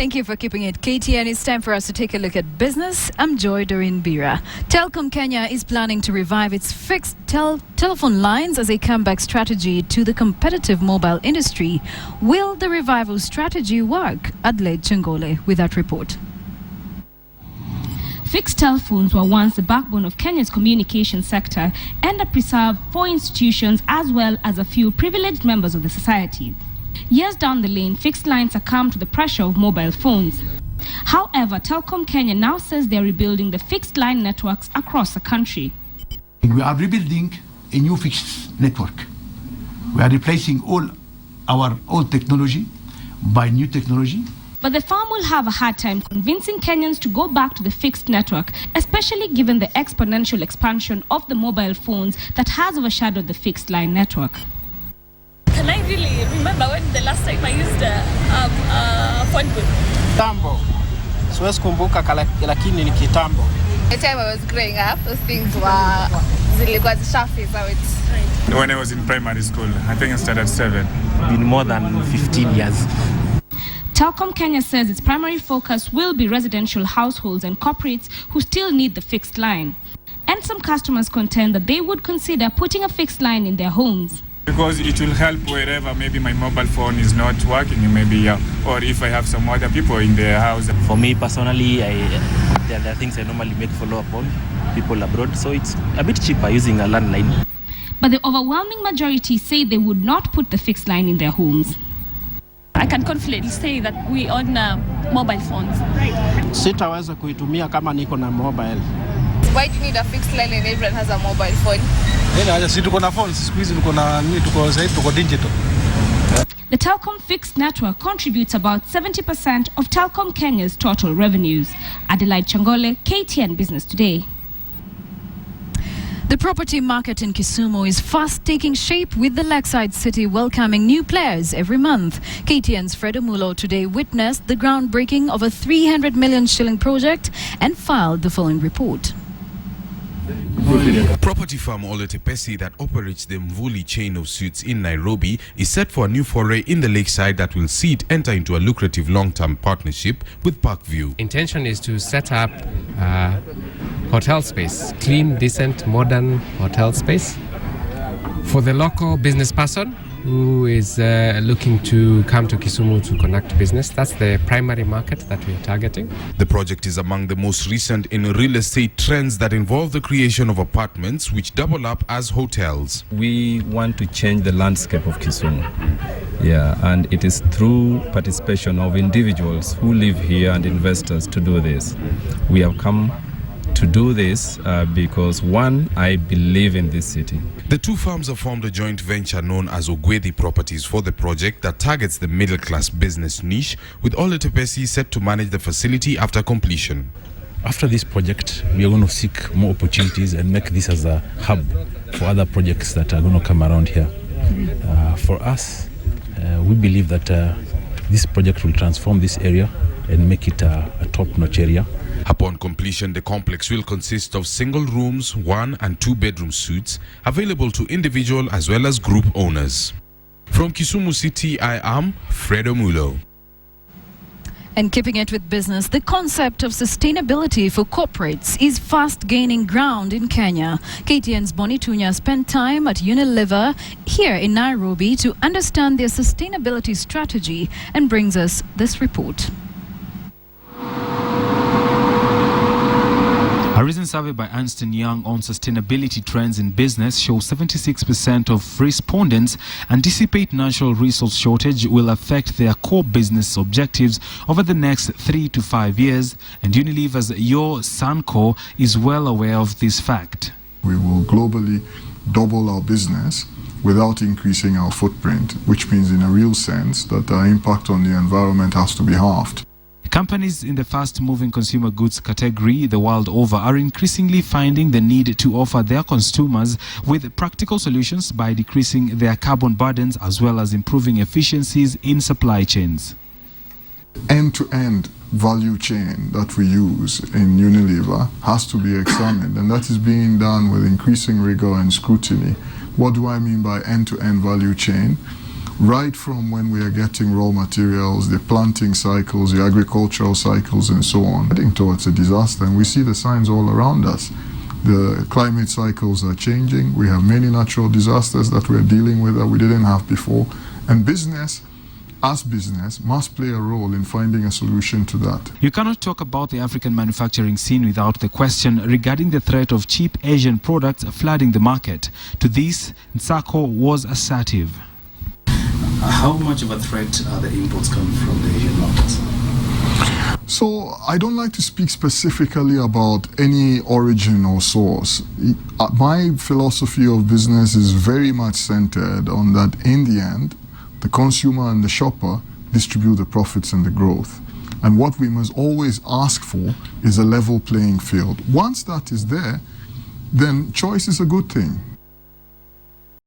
Thank you for keeping it KTN. It's time for us to take a look at business. I'm Joy Doreen Bira. Telkom Kenya is planning to revive its fixed telephone lines as a comeback strategy to the competitive mobile industry. Will the revival strategy work? Adelaide Chengole with that report. Fixed telephones were once the backbone of Kenya's communication sector and are preserved for institutions as well as a few privileged members of the society. Years down the lane, fixed lines succumb to the pressure of mobile phones. However, Telkom Kenya now says they're rebuilding the fixed line networks across the country. We are rebuilding a new fixed network. We are replacing all our old technology by new technology. But the firm will have a hard time convincing Kenyans to go back to the fixed network, especially given the exponential expansion of the mobile phones that has overshadowed the fixed line network. Can I really remember when the last time I used a phone booth? Kitambo. Siwezi kumbuka lakini ni kitambo. The time I was growing up, those things were zilikuwa zishafi out. When I was in primary school, I think I started at 7. Been more than 15 years. Telkom Kenya says its primary focus will be residential households and corporates who still need the fixed line. And some customers contend that they would consider putting a fixed line in their homes. Because it will help wherever maybe my mobile phone is not working, maybe, or if I have some other people in their house. For me personally, there are things I normally make follow-up on, people abroad, so it's a bit cheaper using a landline. But the overwhelming majority say they would not put the fixed line in their homes. I can confidently say that we own mobile phones. Sitaweza kuitumia kama niko na mobile. Why do you need a fixed line and everyone has a mobile phone? The Telkom fixed network contributes about 70% of Telkom Kenya's total revenues. Adelaide Chengole, KTN Business Today. The property market in Kisumu is fast taking shape, with the lakeside city welcoming new players every month. KTN's Fred Omulo today witnessed the groundbreaking of a 300 million shilling project and filed the following report. Property firm Ole Tepesi that operates the Mvuli chain of suites in Nairobi is set for a new foray in the lakeside that will see it enter into a lucrative long-term partnership with Parkview. Intention is to set up hotel space, clean, decent, modern hotel space for the local business person who is looking to come to Kisumu to conduct business. That's the primary market that we're targeting. The project is among the most recent in real estate trends that involve the creation of apartments which double up as hotels. We want to change the landscape of Kisumu. Yeah, and it is through participation of individuals who live here and investors to do this. We have come to do this because, one, I believe in this city. The two firms have formed a joint venture known as Ogwethi Properties for the project that targets the middle-class business niche, with Ole Tepesi set to manage the facility after completion. After this project, we are going to seek more opportunities and make this as a hub for other projects that are going to come around here. For us, we believe that this project will transform this area and make it a top-notch area. Upon completion, the complex will consist of single rooms, 1 and 2 bedroom suites, available to individual as well as group owners. From Kisumu City, I am Fred Omulo. And keeping it with business, the concept of sustainability for corporates is fast gaining ground in Kenya. KTN's Bonnie Tunya spent time at Unilever here in Nairobi to understand their sustainability strategy and brings us this report. A recent survey by Ernst & Young on sustainability trends in business shows 76% of respondents anticipate natural resource shortage will affect their core business objectives over the next 3 to 5 years, and Unilever's Your Sanko is well aware of this fact. We will globally double our business without increasing our footprint, which means in a real sense that our impact on the environment has to be halved. Companies in the fast-moving consumer goods category the world over are increasingly finding the need to offer their consumers with practical solutions by decreasing their carbon burdens as well as improving efficiencies in supply chains. End-to-end value chain that we use in Unilever has to be examined, and that is being done with increasing rigor and scrutiny. What do I mean by end-to-end value chain? right from when we are getting raw materials, the planting cycles, the agricultural cycles, and so on, heading towards a disaster. And we see the signs all around us. The climate cycles are changing. We have many natural disasters that we're dealing with that we didn't have before. And business, as business, must play a role in finding a solution to that. You cannot talk about the African manufacturing scene without the question regarding the threat of cheap Asian products flooding the market. To this, Nsako was assertive. How much of a threat are the imports coming from the Asian markets? So I don't like to speak specifically about any origin or source. My philosophy of business is very much centered on that in the end, the consumer and the shopper distribute the profits and the growth. And what we must always ask for is a level playing field. Once that is there, then choice is a good thing.